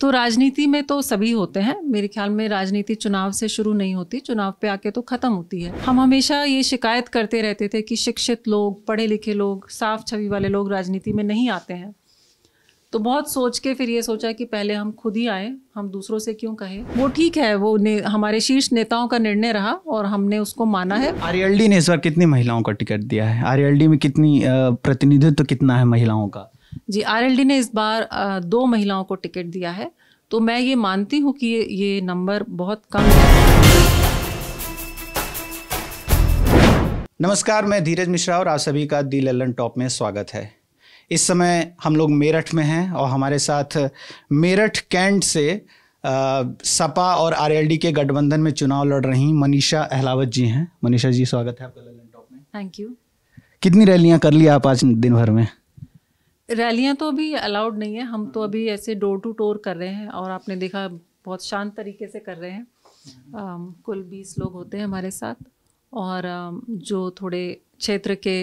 तो राजनीति में तो सभी होते हैं। मेरे ख्याल में राजनीति चुनाव से शुरू नहीं होती, चुनाव पे आके तो ख़त्म होती है। हम हमेशा ये शिकायत करते रहते थे कि शिक्षित लोग, पढ़े लिखे लोग, साफ छवि वाले लोग राजनीति में नहीं आते हैं। तो बहुत सोच के फिर ये सोचा कि पहले हम खुद ही आए, हम दूसरों से क्यों कहें। वो ठीक है, वो हमारे शीर्ष नेताओं का निर्णय रहा और हमने उसको माना है। आरएलडी ने इस बार कितनी महिलाओं का टिकट दिया है? आरएलडी में कितनी प्रतिनिधित्व कितना है महिलाओं का? जी, आरएलडी ने इस बार 2 महिलाओं को टिकट दिया है। तो मैं ये मानती हूँ कि ये नंबर बहुत कम है। नमस्कार, मैं धीरज मिश्रा और आप सभी का दी लल्लन टॉप में स्वागत है। इस समय हम लोग मेरठ में हैं और हमारे साथ मेरठ कैंट से सपा और आरएलडी के गठबंधन में चुनाव लड़ रही मनीषा अहलावत जी हैं। मनीषा जी, स्वागत है आपका लल्लन टॉप में। Thank you. कितनी रैलियां कर ली आप आज दिन भर में? रैलियां तो अभी अलाउड नहीं है, हम तो अभी ऐसे डोर टू डोर कर रहे हैं और आपने देखा बहुत शांत तरीके से कर रहे हैं। कुल 20 लोग होते हैं हमारे साथ और जो थोड़े क्षेत्र के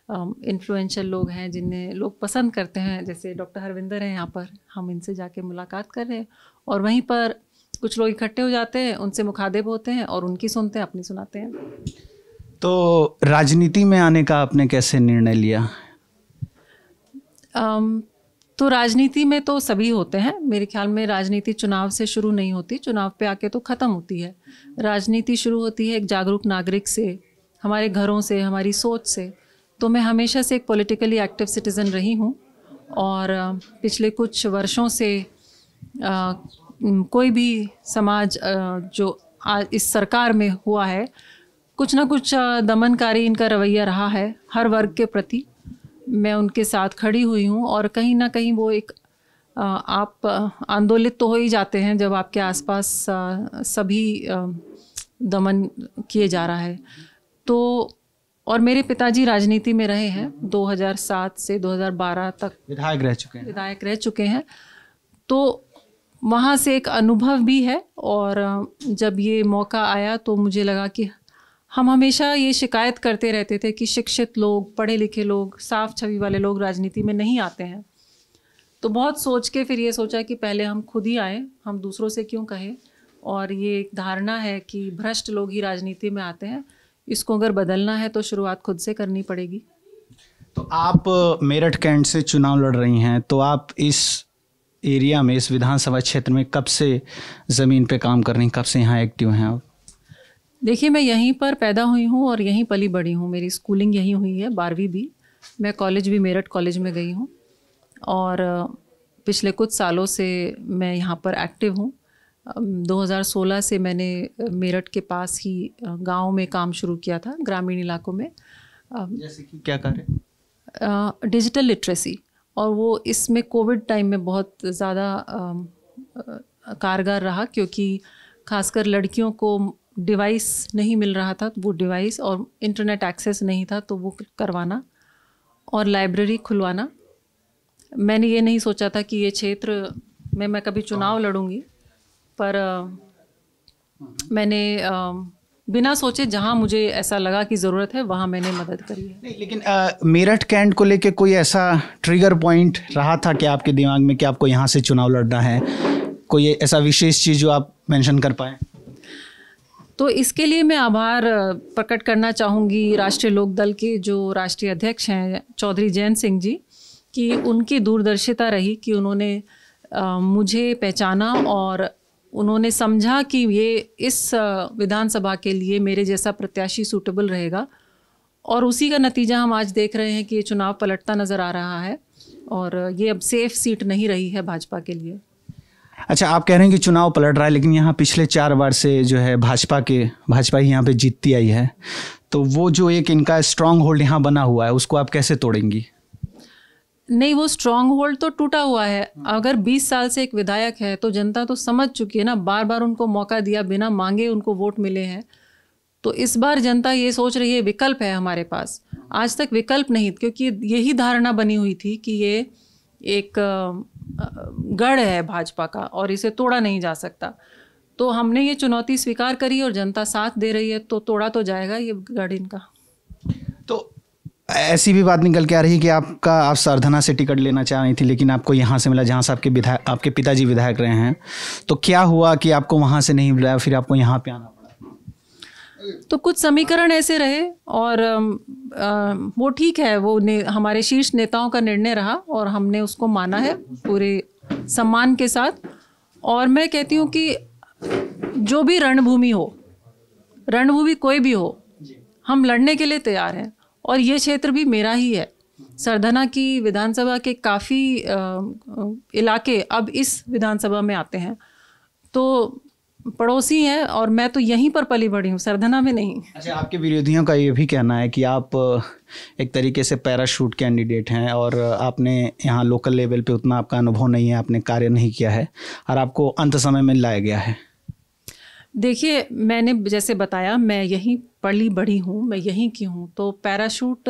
इन्फ्लुएंशियल लोग हैं, जिन्हें लोग पसंद करते हैं, जैसे डॉक्टर हरविंदर हैं यहाँ पर, हम इनसे जाके मुलाकात कर रहे हैं और वहीं पर कुछ लोग इकट्ठे हो जाते हैं, उनसे मुखातिब होते हैं और उनकी सुनते हैं, अपनी सुनाते हैं। तो राजनीति में आने का आपने कैसे निर्णय लिया? तो राजनीति में तो सभी होते हैं। मेरे ख्याल में राजनीति चुनाव से शुरू नहीं होती, चुनाव पे आके तो ख़त्म होती है। राजनीति शुरू होती है एक जागरूक नागरिक से, हमारे घरों से, हमारी सोच से। तो मैं हमेशा से एक पॉलिटिकली एक्टिव सिटीज़न रही हूँ और पिछले कुछ वर्षों से कोई भी समाज जो इस सरकार में हुआ है, कुछ ना कुछ दमनकारी इनका रवैया रहा है हर वर्ग के प्रति। मैं उनके साथ खड़ी हुई हूँ और कहीं ना कहीं वो एक आप आंदोलित तो हो ही जाते हैं जब आपके आसपास सभी दमन किए जा रहा है। तो और मेरे पिताजी राजनीति में रहे हैं, 2007 से 2012 तक विधायक रह चुके हैं। तो वहाँ से एक अनुभव भी है और जब ये मौका आया तो मुझे लगा कि हम हमेशा ये शिकायत करते रहते थे कि शिक्षित लोग, पढ़े लिखे लोग, साफ छवि वाले लोग राजनीति में नहीं आते हैं। तो बहुत सोच के फिर ये सोचा कि पहले हम खुद ही आए, हम दूसरों से क्यों कहें। और ये एक धारणा है कि भ्रष्ट लोग ही राजनीति में आते हैं, इसको अगर बदलना है तो शुरुआत खुद से करनी पड़ेगी। तो आप मेरठ कैंट से चुनाव लड़ रही हैं, तो आप इस एरिया में, इस विधानसभा क्षेत्र में कब से ज़मीन पे काम कर रही हैं, कब से यहाँ एक्टिव हैं आप? देखिए, मैं यहीं पर पैदा हुई हूँ और यहीं पली बड़ी हूँ। मेरी स्कूलिंग यहीं हुई है, 12वीं भी। मैं कॉलेज भी मेरठ कॉलेज में गई हूँ और पिछले कुछ सालों से मैं यहाँ पर एक्टिव हूँ। 2016 से मैंने मेरठ के पास ही गांव में काम शुरू किया था, ग्रामीण इलाकों में। जैसे कि क्या कार्य? डिजिटल लिटरेसी, और वो इसमें कोविड टाइम में बहुत ज़्यादा कारगर रहा, क्योंकि खासकर लड़कियों को डिवाइस नहीं मिल रहा था। वो डिवाइस और इंटरनेट एक्सेस नहीं था, तो वो करवाना और लाइब्रेरी खुलवाना। मैंने ये नहीं सोचा था कि ये क्षेत्र में मैं कभी चुनाव लड़ूंगी, पर मैंने बिना सोचे जहाँ मुझे ऐसा लगा कि ज़रूरत है वहाँ मैंने मदद करी है। नहीं, लेकिन मेरठ कैंट को लेके कोई ऐसा ट्रिगर पॉइंट रहा था कि आपके दिमाग में कि आपको यहाँ से चुनाव लड़ना है? कोई ऐसा विशेष चीज़ जो आप मेंशन कर पाएँ? तो इसके लिए मैं आभार प्रकट करना चाहूँगी राष्ट्रीय लोकदल के जो राष्ट्रीय अध्यक्ष हैं चौधरी जयंत सिंह जी, कि उनकी दूरदर्शिता रही कि उन्होंने मुझे पहचाना और उन्होंने समझा कि ये इस विधानसभा के लिए मेरे जैसा प्रत्याशी सूटेबल रहेगा। और उसी का नतीजा हम आज देख रहे हैं कि ये चुनाव पलटता नज़र आ रहा है और ये अब सेफ सीट नहीं रही है भाजपा के लिए। अच्छा, आप कह रहे हैं कि चुनाव पलट रहा है, लेकिन यहाँ पिछले 4 बार से जो है भाजपा ही यहाँ पे जीतती आई है। तो वो जो एक इनका स्ट्रांग होल्ड यहाँ बना हुआ है, उसको आप कैसे तोड़ेंगी? नहीं, वो स्ट्रांग होल्ड तो टूटा हुआ है। अगर 20 साल से एक विधायक है तो जनता तो समझ चुकी है ना, बार बार उनको मौका दिया, बिना मांगे उनको वोट मिले हैं। तो इस बार जनता ये सोच रही है विकल्प है हमारे पास। आज तक विकल्प नहीं, क्योंकि यही धारणा बनी हुई थी कि ये एक गढ़ है भाजपा का और इसे तोड़ा नहीं जा सकता। तो हमने ये चुनौती स्वीकार करी और जनता साथ दे रही है, तो तोड़ा तो जाएगा ये गढ़ इनका। तो ऐसी भी बात निकल के आ रही कि आप सरधना से टिकट लेना चाह रही थी, लेकिन आपको यहाँ से मिला जहाँ से आपके पिताजी विधायक रहे हैं। तो क्या हुआ कि आपको वहाँ से नहीं मिला, फिर आपको यहाँ पे आना पड़ा? तो कुछ समीकरण ऐसे रहे और वो ठीक है, वो हमारे शीर्ष नेताओं का निर्णय रहा और हमने उसको माना है पूरे सम्मान के साथ। और मैं कहती हूँ कि जो भी रणभूमि हो, रणभूमि कोई भी हो, हम लड़ने के लिए तैयार हैं। और ये क्षेत्र भी मेरा ही है। सरधना की विधानसभा के काफ़ी इलाके अब इस विधानसभा में आते हैं, तो पड़ोसी हैं और मैं तो यहीं पर पली बड़ी हूँ, सरधना में नहीं। अच्छा, आपके विरोधियों का ये भी कहना है कि आप एक तरीके से पैराशूट कैंडिडेट हैं और आपने यहाँ लोकल लेवल पे उतना आपका अनुभव नहीं है, आपने कार्य नहीं किया है और आपको अंत समय में लाया गया है। देखिए, मैंने जैसे बताया, मैं यहीं पली बड़ी हूँ, मैं यहीं की हूँ, तो पैराशूट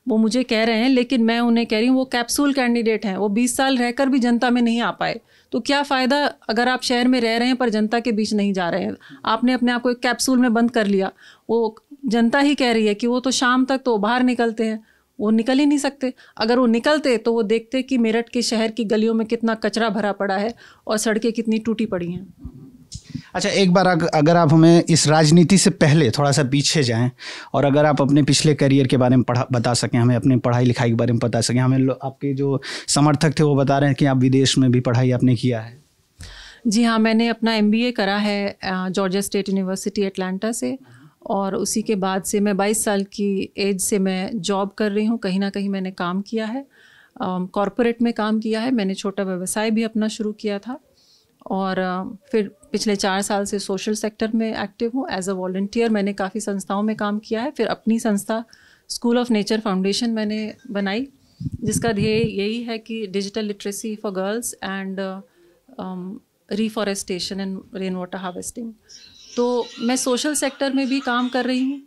वो मुझे कह रहे हैं, लेकिन मैं उन्हें कह रही हूँ वो कैप्सूल कैंडिडेट हैं। वो 20 साल रहकर भी जनता में नहीं आ पाए, तो क्या फ़ायदा अगर आप शहर में रह रहे हैं पर जनता के बीच नहीं जा रहे हैं। आपने अपने आप को एक कैप्सूल में बंद कर लिया। वो जनता ही कह रही है कि वो तो शाम तक तो बाहर निकलते हैं, वो निकल ही नहीं सकते। अगर वो निकलते तो वो देखते कि मेरठ के शहर की गलियों में कितना कचरा भरा पड़ा है और सड़कें कितनी टूटी पड़ी हैं। अच्छा, एक बार अगर आप हमें इस राजनीति से पहले थोड़ा सा पीछे जाएं और अगर आप अपने पिछले करियर के बारे में बता सकें, हमें अपनी पढ़ाई लिखाई के बारे में बता सकें। हमें आपके जो समर्थक थे वो बता रहे हैं कि आप विदेश में भी पढ़ाई आपने किया है। जी हाँ, मैंने अपना MBA करा है जॉर्जिया स्टेट यूनिवर्सिटी अटलांटा से, और उसी के बाद से मैं 22 साल की एज से मैं जॉब कर रही हूँ। कहीं ना कहीं मैंने काम किया है, कॉरपोरेट में काम किया है, मैंने छोटा व्यवसाय भी अपना शुरू किया था और फिर पिछले 4 साल से सोशल सेक्टर में एक्टिव हूँ एज अ वॉलंटियर। मैंने काफ़ी संस्थाओं में काम किया है। फिर अपनी संस्था स्कूल ऑफ नेचर फाउंडेशन मैंने बनाई, जिसका ध्येय यही है कि digital literacy for girls and reforestation and rain water harvesting. तो मैं सोशल सेक्टर में भी काम कर रही हूँ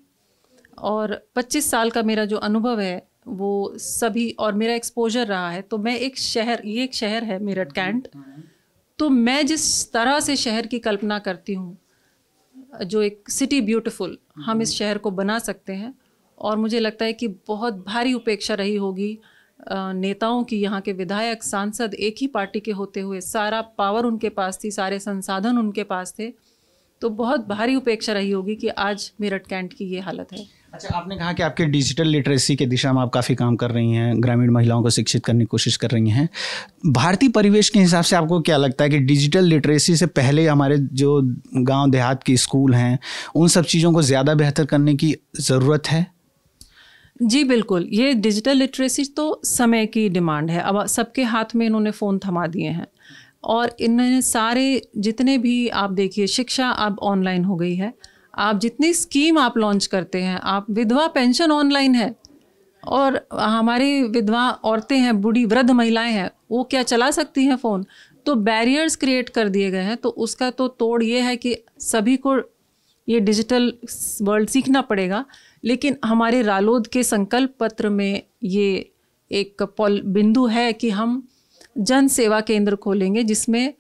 और 25 साल का मेरा जो अनुभव है वो सभी और मेरा एक्सपोजर रहा है। तो मैं एक शहर है मेरठ कैंट, तो मैं जिस तरह से शहर की कल्पना करती हूँ, जो एक सिटी ब्यूटीफुल हम इस शहर को बना सकते हैं। और मुझे लगता है कि बहुत भारी उपेक्षा रही होगी नेताओं की, यहाँ के विधायक सांसद एक ही पार्टी के होते हुए, सारा पावर उनके पास थी, सारे संसाधन उनके पास थे, तो बहुत भारी उपेक्षा रही होगी कि आज मेरठ कैंट की ये हालत है। अच्छा, आपने कहा कि आपके डिजिटल लिटरेसी के दिशा में आप काफ़ी काम कर रही हैं, ग्रामीण महिलाओं को शिक्षित करने की कोशिश कर रही हैं। भारतीय परिवेश के हिसाब से आपको क्या लगता है कि डिजिटल लिटरेसी से पहले हमारे जो गांव देहात के स्कूल हैं उन सब चीज़ों को ज़्यादा बेहतर करने की ज़रूरत है? जी बिल्कुल, ये डिजिटल लिटरेसी तो समय की डिमांड है। अब सबके हाथ में इन्होंने फ़ोन थमा दिए हैं और इन्होंने सारे जितने भी आप देखिए, शिक्षा अब ऑनलाइन हो गई है। आप जितनी स्कीम आप लॉन्च करते हैं, आप विधवा पेंशन ऑनलाइन है, और हमारी विधवा औरतें हैं, बूढ़ी वृद्ध महिलाएं हैं, वो क्या चला सकती हैं फ़ोन? तो बैरियर्स क्रिएट कर दिए गए हैं। तो उसका तो तोड़ ये है कि सभी को ये डिजिटल वर्ल्ड सीखना पड़ेगा। लेकिन हमारे रालोद के संकल्प पत्र में ये एक बिंदु है कि हम जन सेवा केंद्र खोलेंगे, जिसमें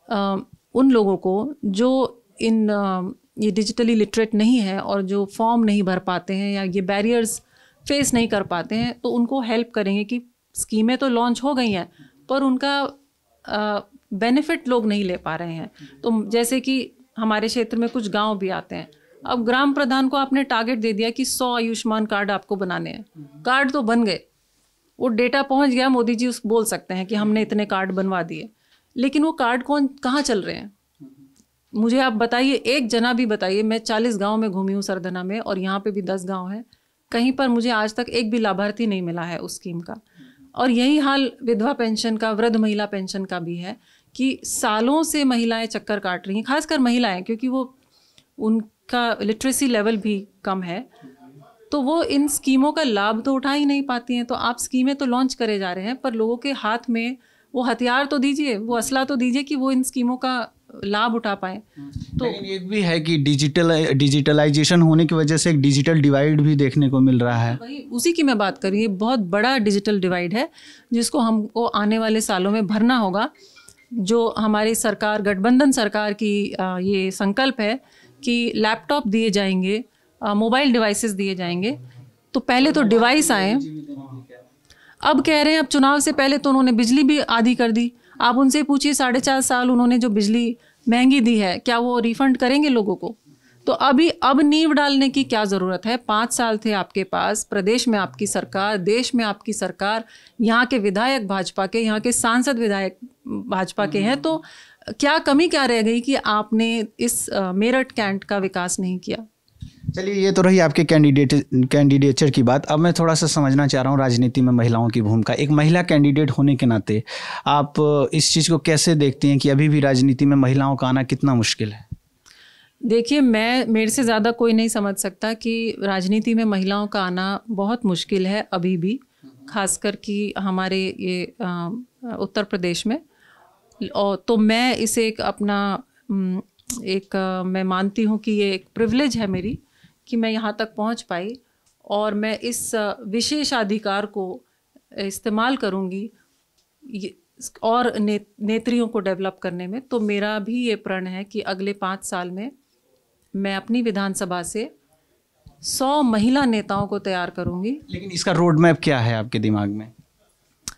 उन लोगों को जो ये डिजिटली लिटरेट नहीं है और जो फॉर्म नहीं भर पाते हैं या ये बैरियर्स फेस नहीं कर पाते हैं, तो उनको हेल्प करेंगे कि स्कीमें तो लॉन्च हो गई हैं पर उनका बेनिफिट लोग नहीं ले पा रहे हैं। तो जैसे कि हमारे क्षेत्र में कुछ गांव भी आते हैं, अब ग्राम प्रधान को आपने टारगेट दे दिया कि 100 आयुष्मान कार्ड आपको बनाने हैं। कार्ड तो बन गए, वो डेटा पहुंच गया, मोदी जी बोल सकते हैं कि हमने इतने कार्ड बनवा दिए, लेकिन वो कार्ड कहाँ चल रहे हैं? मुझे आप बताइए, एक जना भी बताइए। मैं 40 गांव में घूमी हूँ सरधना में, और यहाँ पे भी 10 गांव हैं, कहीं पर मुझे आज तक एक भी लाभार्थी नहीं मिला है उस स्कीम का। और यही हाल विधवा पेंशन का, वृद्ध महिला पेंशन का भी है कि सालों से महिलाएं चक्कर काट रही हैं, खासकर महिलाएं, क्योंकि वो उनका लिटरेसी लेवल भी कम है, तो वो इन स्कीमों का लाभ तो उठा ही नहीं पाती हैं। तो आप स्कीमें तो लॉन्च करे जा रहे हैं, पर लोगों के हाथ में वो हथियार तो दीजिए, वो असला तो दीजिए कि वो इन स्कीमों का लाभ उठा पाए। तो लेकिन एक भी है कि डिजिटलाइजेशन होने की वजह से एक डिजिटल डिवाइड भी देखने को मिल रहा है। वही उसी की मैं बात कर रही हूँ, बहुत बड़ा डिजिटल डिवाइड है जिसको हमको आने वाले सालों में भरना होगा। जो हमारी सरकार, गठबंधन सरकार की ये संकल्प है कि लैपटॉप दिए जाएंगे, मोबाइल डिवाइसेस दिए जाएंगे, तो पहले तो डिवाइस आए, अब कह रहे हैं अब चुनाव से पहले तो उन्होंने बिजली भी आधी कर दी। आप उनसे पूछिए 4.5 साल उन्होंने जो बिजली महंगी दी है क्या वो रिफंड करेंगे लोगों को? तो अब नींव डालने की क्या ज़रूरत है? 5 साल थे आपके पास, प्रदेश में आपकी सरकार, देश में आपकी सरकार, यहाँ के विधायक भाजपा के, यहाँ के सांसद विधायक भाजपा के हैं, तो क्या कमी क्या रह गई कि आपने इस मेरठ कैंट का विकास नहीं किया? चलिए, ये तो रही आपके कैंडिडेचर की बात। अब मैं थोड़ा सा समझना चाह रहा हूँ राजनीति में महिलाओं की भूमिका। एक महिला कैंडिडेट होने के नाते आप इस चीज़ को कैसे देखते हैं कि अभी भी राजनीति में महिलाओं का आना कितना मुश्किल है? देखिए, मेरे से ज़्यादा कोई नहीं समझ सकता कि राजनीति में महिलाओं का आना बहुत मुश्किल है अभी भी, खासकर कि हमारे ये उत्तर प्रदेश में। और तो मैं इसे एक अपना मैं मानती हूँ कि ये एक प्रिविलेज है मेरी कि मैं यहाँ तक पहुँच पाई, और मैं इस विशेषाधिकार को इस्तेमाल करूँगी और नेत्रियों को डेवलप करने में। तो मेरा भी ये प्रण है कि अगले 5 साल में मैं अपनी विधानसभा से 100 महिला नेताओं को तैयार करूँगी। लेकिन इसका रोड मैप क्या है आपके दिमाग में,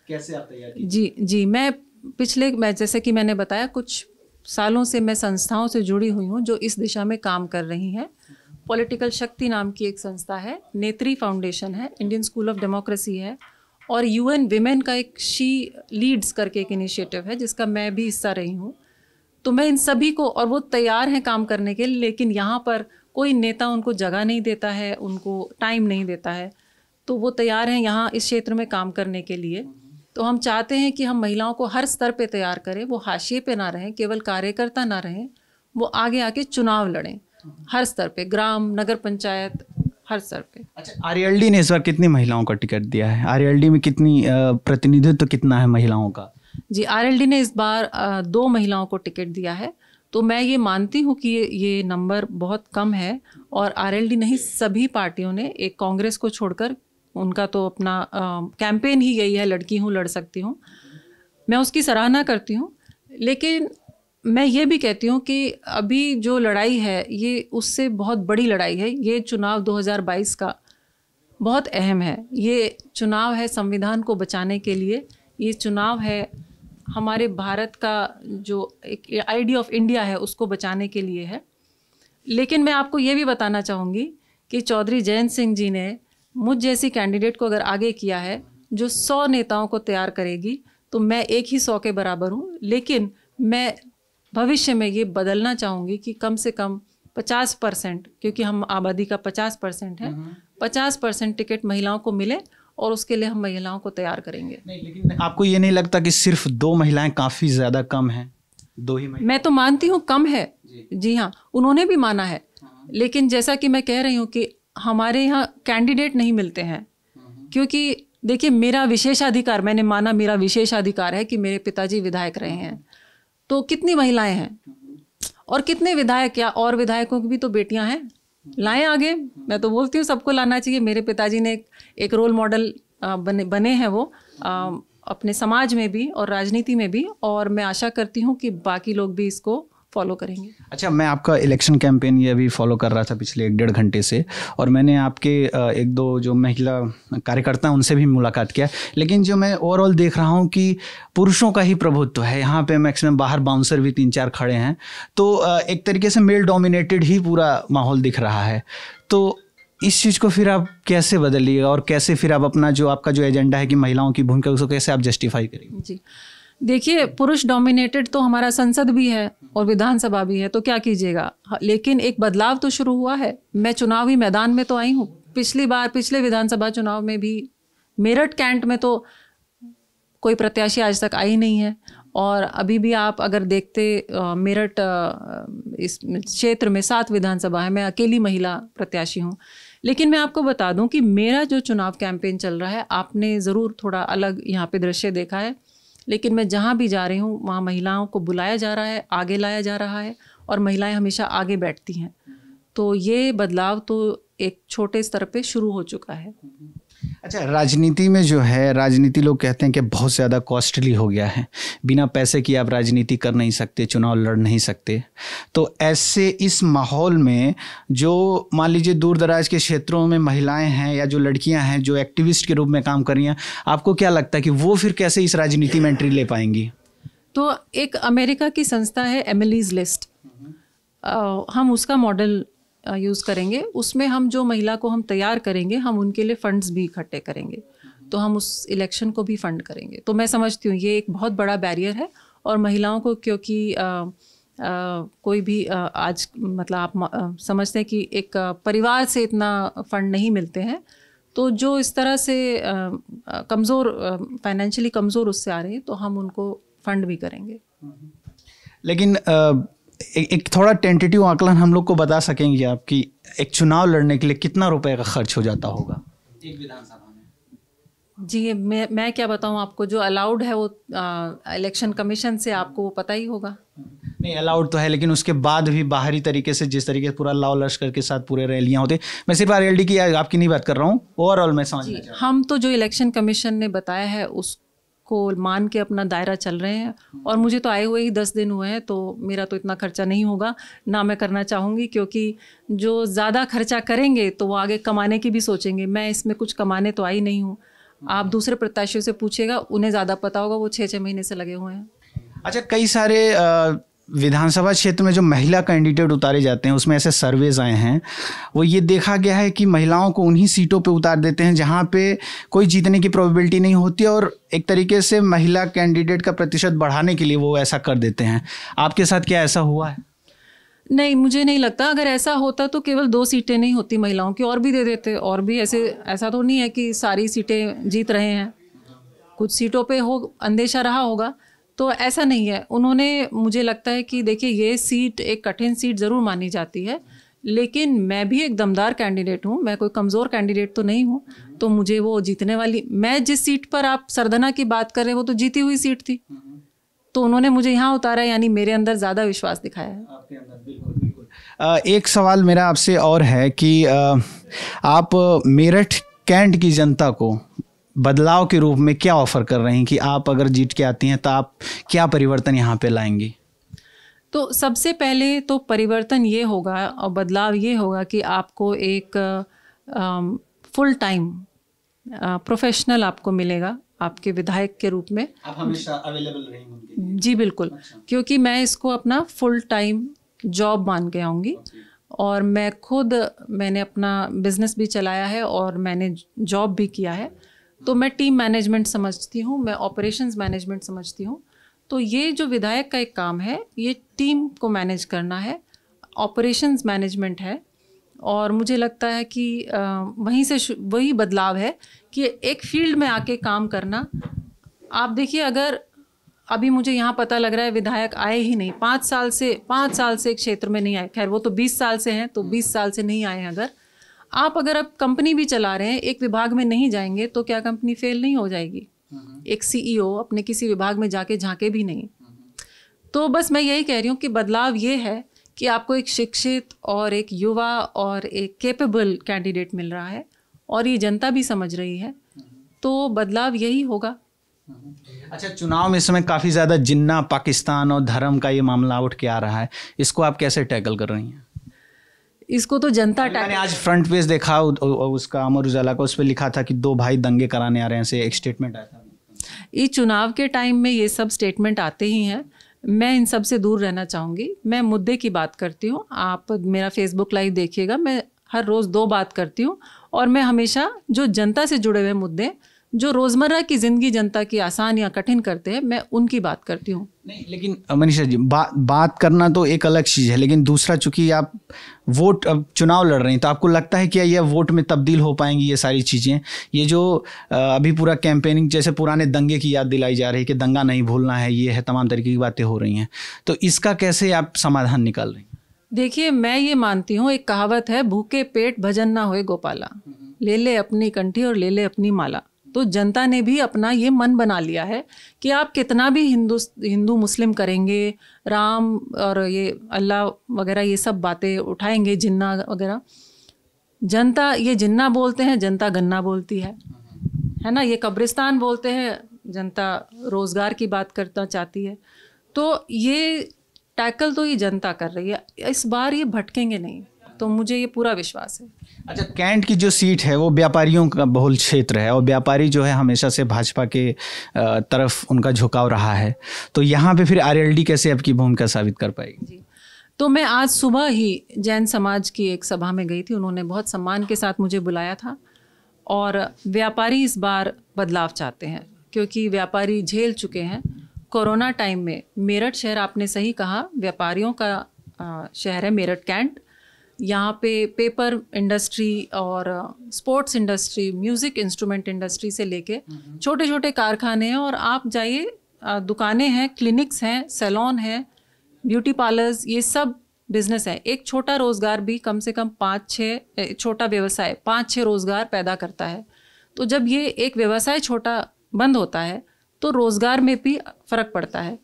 कैसे आप तैयार कीजिए? जी, मैं जैसे कि मैंने बताया, कुछ सालों से मैं संस्थाओं से जुड़ी हुई हूँ जो इस दिशा में काम कर रही हैं। पॉलिटिकल शक्ति नाम की एक संस्था है, नेत्री फाउंडेशन है, इंडियन स्कूल ऑफ डेमोक्रेसी है, और UN विमेन का एक शी लीड्स करके एक इनिशिएटिव है जिसका मैं भी हिस्सा रही हूँ। तो मैं इन सभी को, और वो तैयार हैं काम करने के लिए, लेकिन यहाँ पर कोई नेता उनको जगह नहीं देता है, उनको टाइम नहीं देता है। तो वो तैयार हैं यहाँ इस क्षेत्र में काम करने के लिए। तो हम चाहते हैं कि हम महिलाओं को हर स्तर पे तैयार करें, वो हाशिए पे ना रहें, केवल कार्यकर्ता ना रहें, वो आगे आके चुनाव लड़ें हर स्तर पे, ग्राम, नगर पंचायत, हर स्तर पे। अच्छा, RLD ने इस बार कितनी महिलाओं का टिकट दिया है? RLD में कितनी प्रतिनिधित्व कितना है महिलाओं का? जी, RLD ने इस बार 2 महिलाओं को टिकट दिया है। तो मैं ये मानती हूँ कि ये नंबर बहुत कम है, और RLD नहीं, सभी पार्टियों ने, एक कांग्रेस को छोड़कर, उनका तो अपना कैंपेन ही यही है, लड़की हूँ लड़ सकती हूँ। मैं उसकी सराहना करती हूँ, लेकिन मैं ये भी कहती हूँ कि अभी जो लड़ाई है ये उससे बहुत बड़ी लड़ाई है। ये चुनाव 2022 का बहुत अहम है। ये चुनाव है संविधान को बचाने के लिए, ये चुनाव है हमारे भारत का जो एक आइडिया ऑफ इंडिया है उसको बचाने के लिए है। लेकिन मैं आपको ये भी बताना चाहूँगी कि चौधरी जयंत सिंह जी ने मुझ जैसी कैंडिडेट को अगर आगे किया है जो 100 नेताओं को तैयार करेगी, तो मैं एक ही 100 के बराबर हूँ। लेकिन मैं भविष्य में ये बदलना चाहूँगी कि कम से कम 50%, क्योंकि हम आबादी का 50% है, 50% टिकट महिलाओं को मिले, और उसके लिए हम महिलाओं को तैयार करेंगे। नहीं, लेकिन आपको ये नहीं लगता कि सिर्फ 2 महिलाएं काफ़ी ज़्यादा कम हैं? 2 ही महिलाएं? मैं तो मानती हूँ कम है, जी हाँ, उन्होंने भी माना है। लेकिन जैसा कि मैं कह रही हूँ कि हमारे यहाँ कैंडिडेट नहीं मिलते हैं, क्योंकि देखिए, मेरा विशेषाधिकार, मैंने माना मेरा विशेषाधिकार है कि मेरे पिताजी विधायक रहे हैं। तो कितनी महिलाएं हैं और कितने विधायक, या और विधायकों की भी तो बेटियां हैं, लाएं आगे। मैं तो बोलती हूँ सबको लाना चाहिए। मेरे पिताजी ने एक रोल मॉडल बने हैं वो, अपने समाज में भी और राजनीति में भी, और मैं आशा करती हूँ कि बाकी लोग भी इसको फॉलो करेंगे। अच्छा, मैं आपका इलेक्शन कैंपेन ये अभी फॉलो कर रहा था पिछले 1-1.5 घंटे से, और मैंने आपके 1-2 जो महिला कार्यकर्ता उनसे भी मुलाकात किया। लेकिन जो मैं ओवरऑल देख रहा हूँ कि पुरुषों का ही प्रभुत्व है यहाँ पे, मैक्सिमम बाहर बाउंसर भी 3-4 खड़े हैं। तो एक तरीके से मेल डोमिनेटेड ही पूरा माहौल दिख रहा है। तो इस चीज़ को फिर आप कैसे बदलिएगा, और कैसे फिर आप अपना जो आपका जो एजेंडा है कि महिलाओं की भूमिका, उसको कैसे आप जस्टिफाई करेंगे? जी, देखिए, पुरुष डोमिनेटेड तो हमारा संसद भी है और विधानसभा भी है, तो क्या कीजिएगा। लेकिन एक बदलाव तो शुरू हुआ है। मैं चुनावी मैदान में तो आई हूँ। पिछले विधानसभा चुनाव में भी मेरठ कैंट में तो कोई प्रत्याशी आज तक आई नहीं है, और अभी भी आप अगर देखते, मेरठ इस क्षेत्र में 7 विधानसभा है, मैं अकेली महिला प्रत्याशी हूँ। लेकिन मैं आपको बता दूं कि मेरा जो चुनाव कैंपेन चल रहा है, आपने ज़रूर थोड़ा अलग यहाँ पे दृश्य देखा है, लेकिन मैं जहाँ भी जा रही हूँ वहाँ महिलाओं को बुलाया जा रहा है, आगे लाया जा रहा है, और महिलाएं हमेशा आगे बैठती हैं। तो ये बदलाव तो एक छोटे स्तर पे शुरू हो चुका है। अच्छा, राजनीति में जो है, राजनीति लोग कहते हैं कि बहुत ज़्यादा कॉस्टली हो गया है, बिना पैसे की आप राजनीति कर नहीं सकते, चुनाव लड़ नहीं सकते। तो ऐसे इस माहौल में जो मान लीजिए दूर दराज के क्षेत्रों में महिलाएं हैं या जो लड़कियां हैं जो एक्टिविस्ट के रूप में काम कर रही हैं, आपको क्या लगता है कि वो फिर कैसे इस राजनीति में एंट्री ले पाएंगी? तो एक अमेरिका की संस्था है एमिलीज लिस्ट, हम उसका मॉडल यूज़ करेंगे। उसमें हम जो महिला को हम तैयार करेंगे, हम उनके लिए फंड्स भी इकट्ठे करेंगे, तो हम उस इलेक्शन को भी फंड करेंगे। तो मैं समझती हूँ ये एक बहुत बड़ा बैरियर है, और महिलाओं को क्योंकि कोई भी आज मतलब आप समझते हैं कि एक परिवार से इतना फंड नहीं मिलते हैं, तो जो इस तरह से कमज़ोर, फाइनेंशियली कमज़ोर उससे आ रहे हैं, तो हम उनको फंड भी करेंगे। लेकिन एक थोड़ा टेंटेटिव आकलन हम लोग को बता सकेंगे आप कि एक चुनाव लड़ने के लिए कितना रुपए का खर्च हो जाता होगा एक विधानसभा में? जी, मैं क्या बताऊं आपको, जो अलाउड है वो इलेक्शन कमीशन से आपको वो पता ही होगा। नहीं, अलाउड तो है, लेकिन उसके बाद भी बाहरी तरीके से जिस तरीके से पूरा लाव लश्कर के साथ पूरे रैलियां होती, मैं सिर्फ आरएलडी की आपकी नहीं बात कर रहा हूँ, ओवरऑल मैं समझ। हम तो जो इलेक्शन कमीशन ने बताया है उस को मान के अपना दायरा चल रहे हैं, और मुझे तो आए हुए ही 10 दिन हुए हैं, तो मेरा तो इतना खर्चा नहीं होगा ना, मैं करना चाहूँगी, क्योंकि जो ज़्यादा खर्चा करेंगे तो वो आगे कमाने की भी सोचेंगे। मैं इसमें कुछ कमाने तो आई नहीं हूँ। आप दूसरे प्रत्याशियों से पूछिएगा, उन्हें ज़्यादा पता होगा, वो 6-6 महीने से लगे हुए हैं। अच्छा, कई सारे विधानसभा क्षेत्र में जो महिला कैंडिडेट उतारे जाते हैं उसमें ऐसे सर्वेज आए हैं, वो ये देखा गया है कि महिलाओं को उन्हीं सीटों पे उतार देते हैं जहां पे कोई जीतने की प्रोबेबिलिटी नहीं होती, और एक तरीके से महिला कैंडिडेट का प्रतिशत बढ़ाने के लिए वो ऐसा कर देते हैं। आपके साथ क्या ऐसा हुआ है? नहीं, मुझे नहीं लगता। अगर ऐसा होता तो केवल 2 सीटें नहीं होती महिलाओं की, और भी दे देते, और भी ऐसा तो नहीं है कि सारी सीटें जीत रहे हैं, कुछ सीटों पे हो अंदेशा रहा होगा, तो ऐसा नहीं है। उन्होंने, मुझे लगता है कि देखिए ये सीट एक कठिन सीट ज़रूर मानी जाती है, लेकिन मैं भी एक दमदार कैंडिडेट हूँ, मैं कोई कमज़ोर कैंडिडेट तो नहीं हूँ, तो मुझे वो जीतने वाली, मैं जिस सीट पर आप सरधना की बात कर रहे हैं वो तो जीती हुई सीट थी, तो उन्होंने मुझे यहाँ उतारा, यानी मेरे अंदर ज़्यादा विश्वास दिखाया है। आपके अंदर, बिल्कुल बिल्कुल। एक सवाल मेरा आपसे और है कि आप मेरठ कैंट की जनता को बदलाव के रूप में क्या ऑफर कर रहे हैं कि आप अगर जीत के आती हैं तो आप क्या परिवर्तन यहाँ पे लाएंगी? तो सबसे पहले तो परिवर्तन ये होगा और बदलाव ये होगा कि आपको एक फुल टाइम प्रोफेशनल आपको मिलेगा आपके विधायक के रूप में। आप हमेशा अवेलेबल रहेंगे उनके लिए? जी बिल्कुल। अच्छा। क्योंकि मैं इसको अपना फुल टाइम जॉब मान के आऊँगी, और मैंने अपना बिजनेस भी चलाया है और मैंने जॉब भी किया है, तो मैं टीम मैनेजमेंट समझती हूँ, मैं ऑपरेशंस मैनेजमेंट समझती हूँ। तो ये जो विधायक का एक काम है, ये टीम को मैनेज करना है, ऑपरेशंस मैनेजमेंट है, और मुझे लगता है कि वहीं से वही बदलाव है कि एक फील्ड में आके काम करना। आप देखिए, अगर अभी मुझे यहाँ पता लग रहा है विधायक आए ही नहीं, 5 साल से एक क्षेत्र में नहीं आए, खैर वो तो 20 साल से हैं, तो 20 साल से नहीं आए हैं। अगर आप कंपनी भी चला रहे हैं, एक विभाग में नहीं जाएंगे तो क्या कंपनी फेल नहीं हो जाएगी? एक सीईओ अपने किसी विभाग में जाके झांके भी नहीं। तो बस मैं यही कह रही हूँ कि बदलाव ये है कि आपको एक शिक्षित और एक युवा और एक कैपेबल कैंडिडेट मिल रहा है, और ये जनता भी समझ रही है, तो बदलाव यही होगा। अच्छा, चुनाव में इस समय काफ़ी ज़्यादा जिन्ना, पाकिस्तान और धर्म का ये मामला उठ के आ रहा है, इसको आप कैसे टैकल कर रही हैं? इसको तो जनता मैंने आज फ्रंट पेज देखा उसका, अमर उजाला का, उस पर लिखा था कि 2 भाई दंगे कराने आ रहे हैं, से एक स्टेटमेंट आया था। ये चुनाव के टाइम में ये सब स्टेटमेंट आते ही हैं। मैं इन सब से दूर रहना चाहूँगी, मैं मुद्दे की बात करती हूँ। आप मेरा फेसबुक लाइव देखिएगा, मैं हर रोज़ 2 बात करती हूँ, और मैं हमेशा जो जनता से जुड़े हुए मुद्दे, जो रोज़मर्रा की ज़िंदगी जनता की आसान या कठिन करते हैं, मैं उनकी बात करती हूँ। नहीं, लेकिन मनीषा जी, बात करना तो एक अलग चीज़ है, लेकिन दूसरा, चूंकि आप चुनाव लड़ रही हैं, तो आपको लगता है कि यह वोट में तब्दील हो पाएंगी ये सारी चीज़ें? ये जो अभी पूरा कैंपेनिंग, जैसे पुराने दंगे की याद दिलाई जा रही है कि दंगा नहीं भूलना है, ये है, तमाम तरीके की बातें हो रही हैं, तो इसका कैसे आप समाधान निकाल रही हैं? देखिए, मैं ये मानती हूँ, एक कहावत है, भूखे पेट भजन ना होए गोपाला, ले ले अपनी कंठी और ले ले अपनी माला। तो जनता ने भी अपना ये मन बना लिया है कि आप कितना भी हिंदू मुस्लिम करेंगे, राम और ये अल्लाह वगैरह ये सब बातें उठाएंगे, जिन्ना वगैरह, जनता ये जिन्ना बोलते हैं, जनता गन्ना बोलती है। है ना, ये कब्रिस्तान बोलते हैं, जनता रोज़गार की बात करना चाहती है, तो ये टैकल तो ये जनता कर रही है, इस बार ये भटकेंगे नहीं, तो मुझे ये पूरा विश्वास है। अच्छा, कैंट की जो सीट है वो व्यापारियों का बहुल क्षेत्र है और व्यापारी जो है हमेशा से भाजपा के तरफ उनका झुकाव रहा है, तो यहाँ पे फिर आरएलडी कैसे आपकी भूमिका साबित कर पाएगी? जी, तो मैं आज सुबह ही जैन समाज की एक सभा में गई थी, उन्होंने बहुत सम्मान के साथ मुझे बुलाया था, और व्यापारी इस बार बदलाव चाहते हैं क्योंकि व्यापारी झेल चुके हैं कोरोना टाइम में। मेरठ शहर, आपने सही कहा, व्यापारियों का शहर है मेरठ कैंट। यहाँ पे पेपर इंडस्ट्री और sports industry, music instrument industry से लेके छोटे छोटे कारखाने हैं, और आप जाइए, दुकानें हैं, क्लिनिक्स हैं, सैलून हैं, ब्यूटी पार्लर्स, ये सब बिजनेस है। एक छोटा रोज़गार भी कम से कम 5-6, छोटा व्यवसाय 5-6 रोज़गार पैदा करता है। तो जब ये एक व्यवसाय छोटा बंद होता है तो रोज़गार में भी फ़र्क पड़ता है।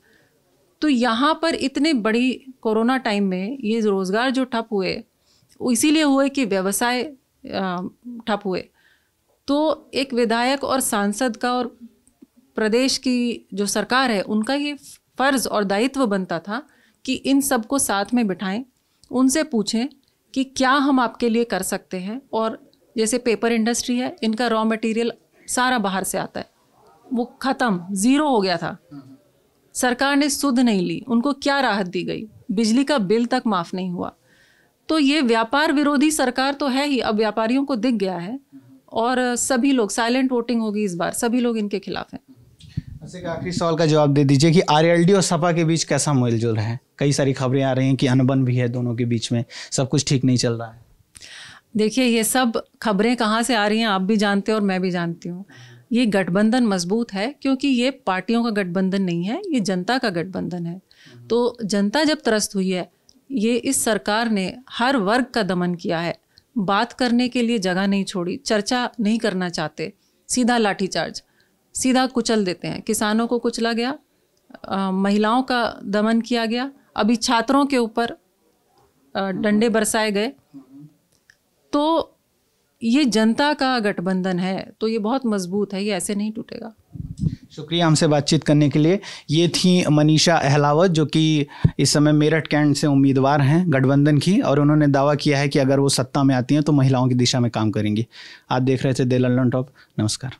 तो यहाँ पर इतने बड़ी कोरोना टाइम में ये रोज़गार जो ठप हुए, इसीलिए हुए कि व्यवसाय ठप हुए। तो एक विधायक और सांसद का और प्रदेश की जो सरकार है उनका ये फ़र्ज़ और दायित्व बनता था कि इन सबको साथ में बिठाएं, उनसे पूछें कि क्या हम आपके लिए कर सकते हैं। और जैसे पेपर इंडस्ट्री है, इनका रॉ मटेरियल सारा बाहर से आता है, वो ख़त्म, ज़ीरो हो गया था, सरकार ने सुध नहीं ली, उनको क्या राहत दी गई, बिजली का बिल तक माफ़ नहीं हुआ। तो ये व्यापार विरोधी सरकार तो है ही, अब व्यापारियों को दिख गया है, और सभी लोग, साइलेंट वोटिंग होगी इस बार, सभी लोग इनके खिलाफ हैं। अच्छा, एक आखिरी सवाल का जवाब दे दीजिए कि आरएलडी और सपा के बीच कैसा मेलजोल है? कई सारी खबरें आ रही हैं कि अनबन भी है दोनों के बीच में, सब कुछ ठीक नहीं चल रहा है। देखिए, ये सब खबरें कहाँ से आ रही हैं आप भी जानते हो और मैं भी जानती हूँ। ये गठबंधन मजबूत है क्योंकि ये पार्टियों का गठबंधन नहीं है, ये जनता का गठबंधन है। तो जनता जब त्रस्त हुई है, ये इस सरकार ने हर वर्ग का दमन किया है, बात करने के लिए जगह नहीं छोड़ी, चर्चा नहीं करना चाहते, सीधा लाठीचार्ज, सीधा कुचल देते हैं। किसानों को कुचला गया, महिलाओं का दमन किया गया, अभी छात्रों के ऊपर डंडे बरसाए गए। तो ये जनता का गठबंधन है, तो ये बहुत मजबूत है, ये ऐसे नहीं टूटेगा। शुक्रिया हमसे बातचीत करने के लिए। ये थी मनीषा अहलावत, जो कि इस समय मेरठ कैंट से उम्मीदवार हैं गठबंधन की, और उन्होंने दावा किया है कि अगर वो सत्ता में आती हैं तो महिलाओं की दिशा में काम करेंगी। आप देख रहे थे द लंदन टॉप। नमस्कार।